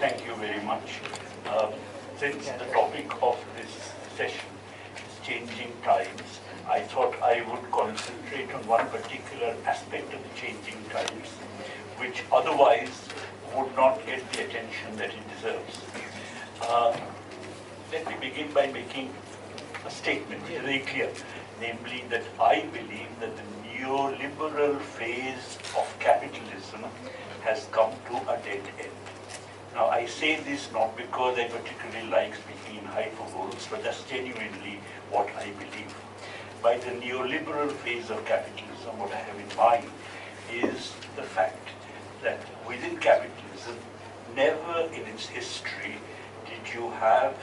Thank you very much. Since the topic of this session is changing times, I thought I would concentrate on one particular aspect of the changing times, which otherwise would not get the attention that it deserves. Let me begin by making a statement, very clear, namely that I believe that the neoliberal phase of capitalism has come to a dead end. Now, I say this not because I particularly like speaking in hyperboles, but that's genuinely what I believe. By the neoliberal phase of capitalism, what I have in mind is the fact that within capitalism, never in its history did you have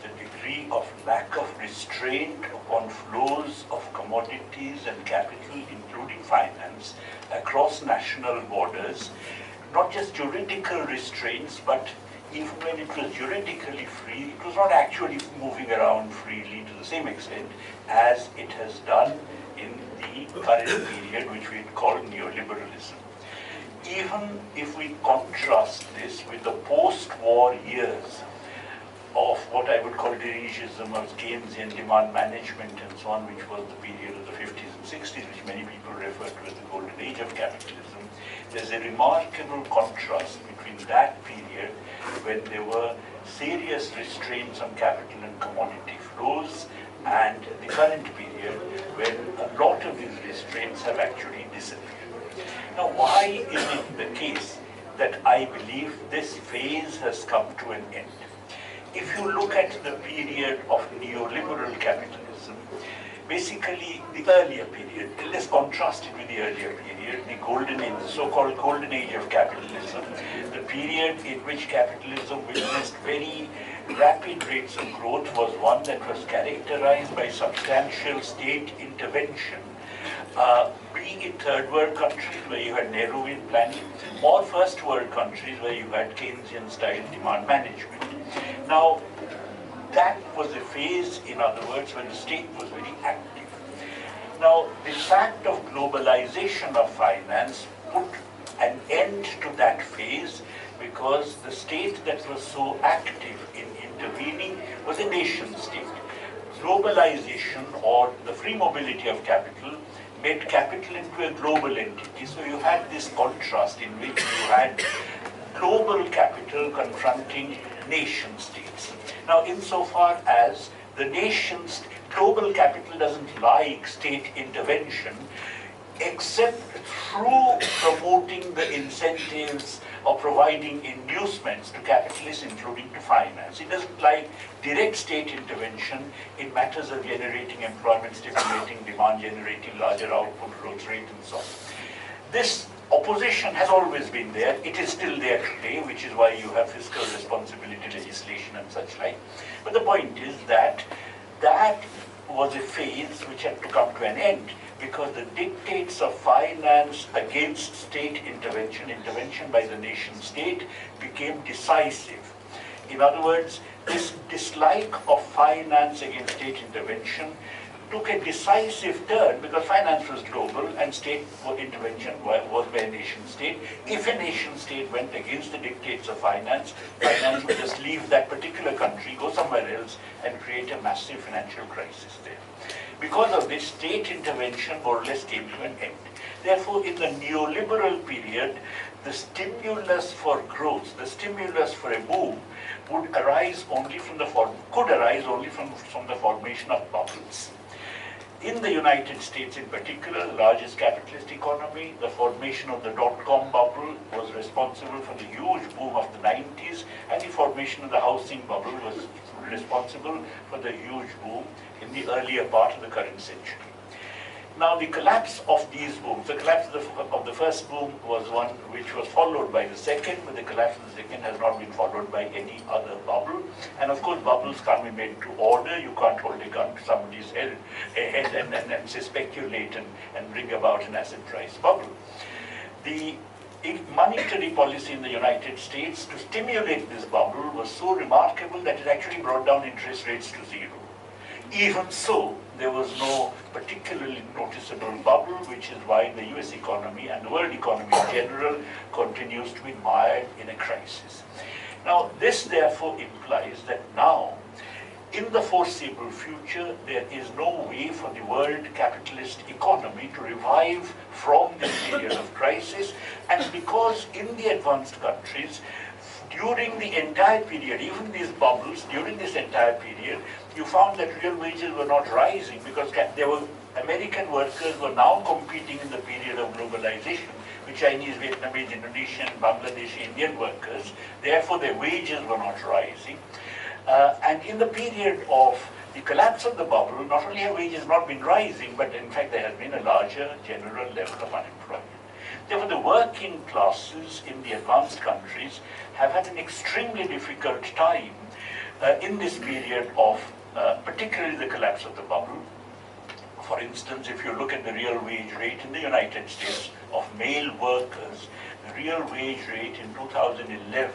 the degree of lack of restraint upon flows of commodities and capital, including finance, across national borders, not just juridical restraints, but even when it was juridically free, it was not actually moving around freely to the same extent as it has done in the current period, which we call neoliberalism. Even if we contrast this with the post-war years of what I would call dirigism or Keynesian demand management and so on, which was the period of the 50s and 60s, which many people refer to as the golden age of capitalism, there's a remarkable contrast between that period when there were serious restraints on capital and commodity flows and the current period when a lot of these restraints have actually disappeared. Now, why is it the case that I believe this phase has come to an end? If you look at the period of neoliberal capitalism, basically the earlier period, let's contrast it with the earlier period, the golden age, the so-called golden age of capitalism, the period in which capitalism witnessed very rapid rates of growth, was one that was characterized by substantial state intervention, be it third world countries where you had Nehruvian planning, or first world countries where you had Keynesian style demand management. Now, that was a phase, in other words, when the state was very active. Now, the fact of globalization of finance put an end to that phase because the state that was so active in intervening was a nation state. Globalization, or the free mobility of capital, made capital into a global entity. So you had this contrast in which you had global capital confronting nation states. Now, insofar as the nation's global capital doesn't like state intervention, except through promoting the incentives or providing inducements to capitalists, including to finance. It doesn't like direct state intervention in matters of generating employment, stimulating demand, generating larger output growth rate, and so on. This opposition has always been there. It is still there today, which is why you have fiscal responsibility legislation and such like. But the point is that that was a phase which had to come to an end because the dictates of finance against state intervention, intervention by the nation state, became decisive. In other words, this dislike of finance against state intervention took a decisive turn because finance was global and state intervention was by a nation state. If a nation state went against the dictates of finance, finance would just leave that particular country, go somewhere else, and create a massive financial crisis there. Because of this, state intervention more or less came to an end. Therefore, in the neoliberal period, the stimulus for growth, the stimulus for a boom, would arise only from the formation of bubbles. In the United States in particular, the largest capitalist economy, the formation of the dot-com bubble was responsible for the huge boom of the 90s, and the formation of the housing bubble was responsible for the huge boom in the earlier part of the current century. Now, the collapse of these booms, the collapse of the first boom was one which was followed by the second, but the collapse of the second has not been followed by any other bubble. And of course, bubbles can't be made to order. You can't hold a gun to somebody's head and say speculate and bring about an asset price bubble. The monetary policy in the United States to stimulate this bubble was so remarkable that it actually brought down interest rates to zero. Even so, there was no particularly noticeable bubble, which is why the US economy and the world economy in general continues to be mired in a crisis. Now, this therefore implies that now, in the foreseeable future, there is no way for the world capitalist economy to revive from this period of crisis, and because in the advanced countries, during the entire period, even these bubbles, during this entire period, you found that real wages were not rising because American workers were now competing in the period of globalization with Chinese, Vietnamese, Indonesian, Bangladeshi, Indian workers. Therefore, their wages were not rising. And in the period of the collapse of the bubble, not only have wages not been rising, but in fact there has been a larger general level of unemployment. Therefore, the working classes in the advanced countries have had an extremely difficult time in this period of particularly the collapse of the bubble. For instance, if you look at the real wage rate in the United States of male workers, the real wage rate in 2011,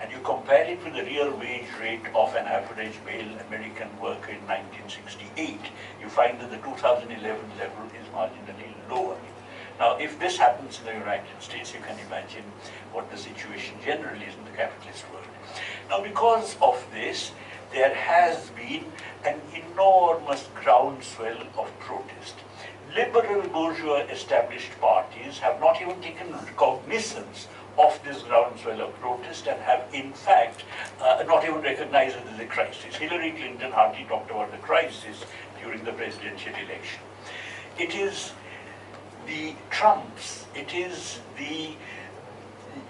and you compare it with the real wage rate of an average male American worker in 1968, you find that the 2011 level is marginally lower. Now, if this happens in the United States, you can imagine what the situation generally is in the capitalist world. Now, because of this, there has been an enormous groundswell of protest. Liberal bourgeois established parties have not even taken cognizance of this groundswell of protest and have in fact not even recognized it as a crisis. Hillary Clinton hardly talked about the crisis during the presidential election. It is the Trumps, it is the,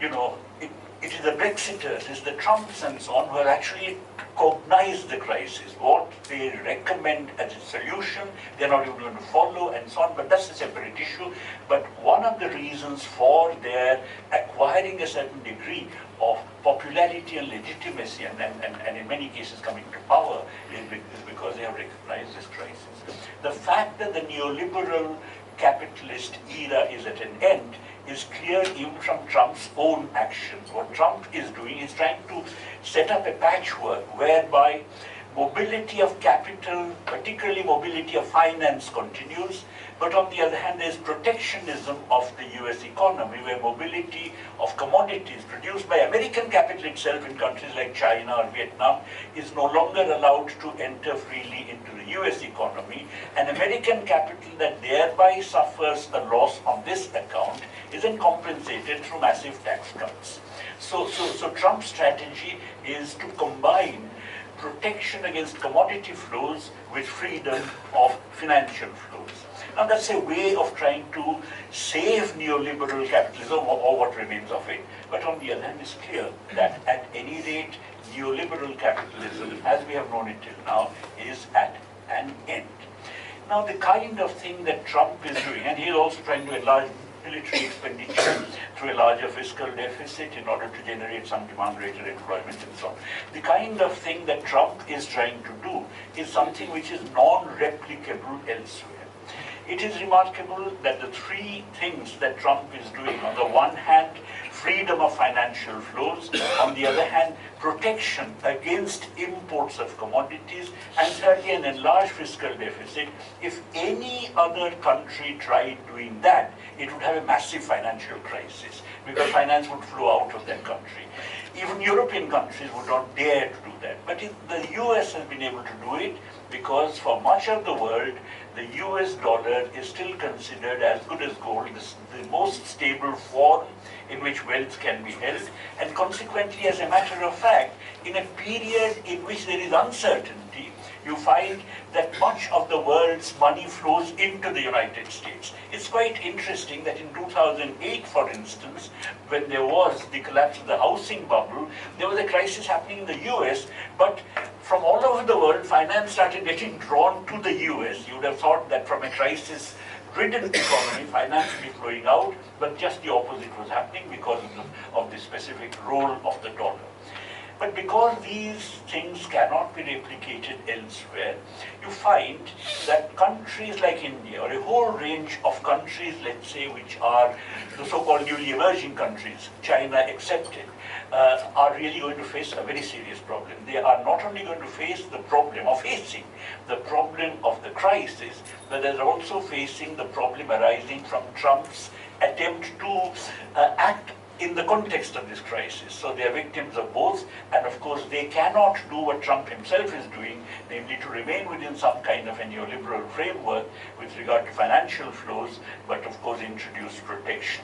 it is the Brexiters, it's the Trumps and so on who have actually cognized the crisis. What they recommend as a solution, they're not even going to follow and so on, but that's a separate issue. But one of the reasons for their acquiring a certain degree of popularity and legitimacy and in many cases coming to power is because they have recognized this crisis. The fact that the neoliberal capitalist era is at an end is clear even from Trump's own actions. What Trump is doing is trying to set up a patchwork whereby mobility of capital, particularly mobility of finance, continues, but on the other hand, there's protectionism of the US economy, where mobility of commodities produced by American capital itself in countries like China or Vietnam is no longer allowed to enter freely into the US economy, and American capital that thereby suffers a loss on this account is then compensated through massive tax cuts. So Trump's strategy is to combine protection against commodity flows with freedom of financial flows. Now that's a way of trying to save neoliberal capitalism or what remains of it. But on the other hand, it's clear that at any rate, neoliberal capitalism, as we have known it till now, is at an end. Now the kind of thing that Trump is doing, and he's also trying to enlarge military expenditure through a larger fiscal deficit in order to generate some demand-rated employment and so on. The kind of thing that Trump is trying to do is something which is non-replicable elsewhere. It is remarkable that the three things that Trump is doing, on the one hand, freedom of financial flows, on the other hand, protection against imports of commodities, and thirdly, an enlarged fiscal deficit. If any other country tried doing that, it would have a massive financial crisis, because finance would flow out of that country. Even European countries would not dare to do that. But the US has been able to do it because for much of the world, the US dollar is still considered as good as gold, the most stable form in which wealth can be held, and consequently, as a matter of fact, in a period in which there is uncertainty, you find that much of the world's money flows into the United States. It's quite interesting that in 2008, for instance, when there was the collapse of the housing bubble, there was a crisis happening in the US, but from all over the world, finance started getting drawn to the US. You would have thought that from a crisis-ridden economy, finance would be flowing out, but just the opposite was happening because of the specific role of the dollar. But because these things cannot be replicated elsewhere, you find that countries like India, or a whole range of countries, let's say, which are the so-called newly emerging countries, China accepted, are really going to face a very serious problem. They are not only going to face the problem of facing the problem of the crisis, but they're also facing the problem arising from Trump's attempt to act in the context of this crisis. So they are victims of both, and of course they cannot do what Trump himself is doing, namely to remain within some kind of a neoliberal framework with regard to financial flows, but of course introduce protection.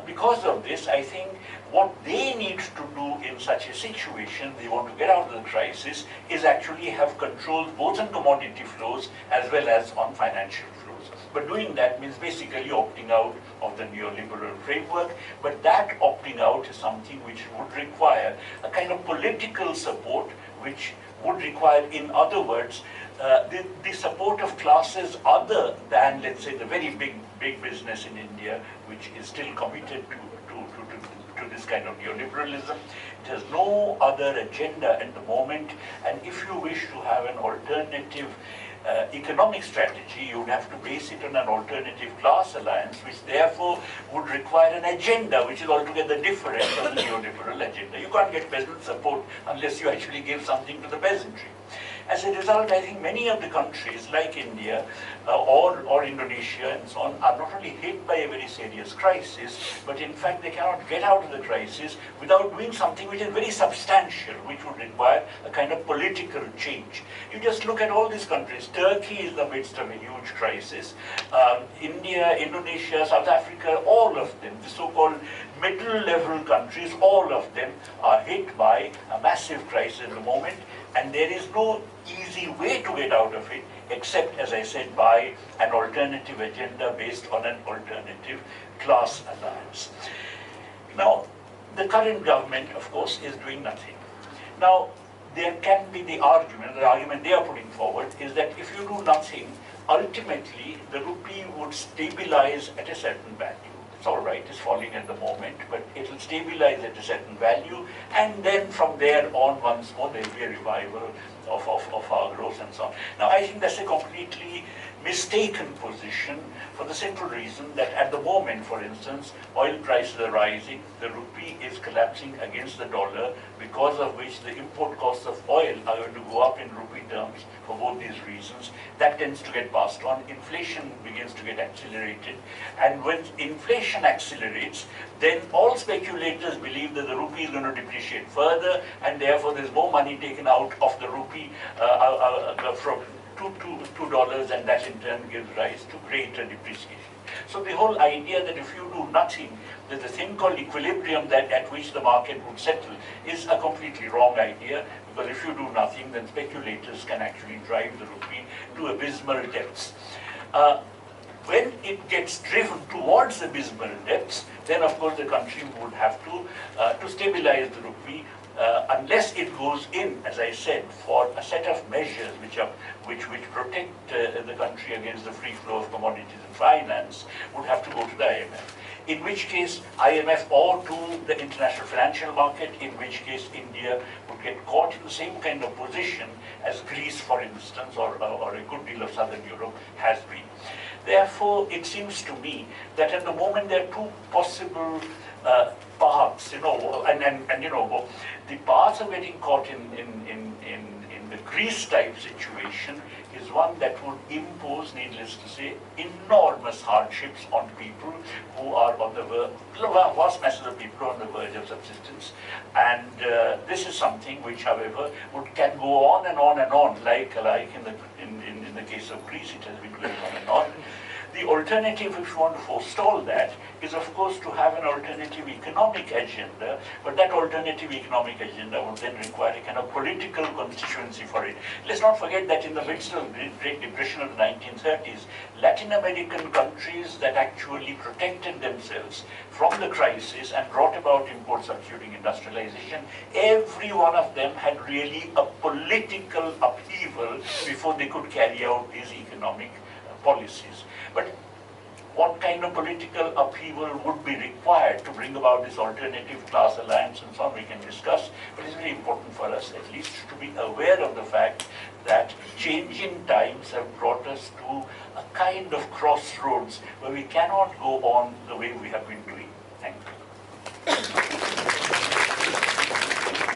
Because of this, I think what they need to do in such a situation, they want to get out of the crisis, is actually have controls both on commodity flows as well as on financial flows. But doing that means basically opting out of the neoliberal framework, but that opting out is something which would require a kind of political support, which would require, in other words, the support of classes other than, let's say, the very big business in India, which is still committed to this kind of neoliberalism. It has no other agenda at the moment, and if you wish to have an alternative economic strategy, you would have to base it on an alternative class alliance, which therefore would require an agenda which is altogether different from the neoliberal agenda. You can't get peasant support unless you actually give something to the peasantry. As a result, I think many of the countries like India or Indonesia and so on are not only hit by a very serious crisis, but in fact they cannot get out of the crisis without doing something which is very substantial, which would require a kind of political change. You just look at all these countries. Turkey is in the midst of a huge crisis. India, Indonesia, South Africa, all of them, the so-called middle-level countries, all of them are hit by a massive crisis at the moment, and there is no easy way to get out of it, except, as I said, by an alternative agenda based on an alternative class alliance. Now, the current government, of course, is doing nothing. Now, there can be the argument they are putting forward is that if you do nothing, ultimately the rupee would stabilize at a certain value. It's all right, it's falling at the moment, but it will stabilize at a certain value, and then from there on, once more, there will be a revival of our growth and so on. Now, I think that's a completely mistaken position for the simple reason that at the moment, for instance, oil prices are rising, the rupee is collapsing against the dollar, because of which the import costs of oil are going to go up in rupee terms for both these reasons. That tends to get passed on. Inflation begins to get accelerated, and when inflation accelerates, then all speculators believe that the rupee is going to depreciate further, and therefore there's more money taken out of the rupee from $2, and that in turn gives rise to greater depreciation. So the whole idea that if you do nothing, there's a thing called equilibrium that at which the market would settle is a completely wrong idea, because if you do nothing, then speculators can actually drive the rupee to abysmal depths. When it gets driven towards abysmal depths, then of course the country would have to stabilize the rupee, unless it goes in, as I said, for a set of measures which protect the country against the free flow of commodities and finance, would have to go to the IMF. In which case, IMF or to the international financial market, in which case India would get caught in the same kind of position as Greece, for instance, or a good deal of Southern Europe has been. Therefore, it seems to me that at the moment there are two possible paths, the path of getting caught in the Greece-type situation is one that would impose, needless to say, enormous hardships on people who are on the verge, vast masses of people on the verge of subsistence. And this is something which, however, can go on and on and on, like in the case of Greece, it has been going on and on. The alternative, if you want to forestall that, is of course to have an alternative economic agenda, but that alternative economic agenda would then require a kind of political constituency for it. Let's not forget that in the midst of the Great Depression of the 1930s, Latin American countries that actually protected themselves from the crisis and brought about import substituting industrialization, every one of them had really a political upheaval before they could carry out these economic policies. But what kind of political upheaval would be required to bring about this alternative class alliance and so on, we can discuss, but it's very important for us at least to be aware of the fact that changing times have brought us to a kind of crossroads where we cannot go on the way we have been doing.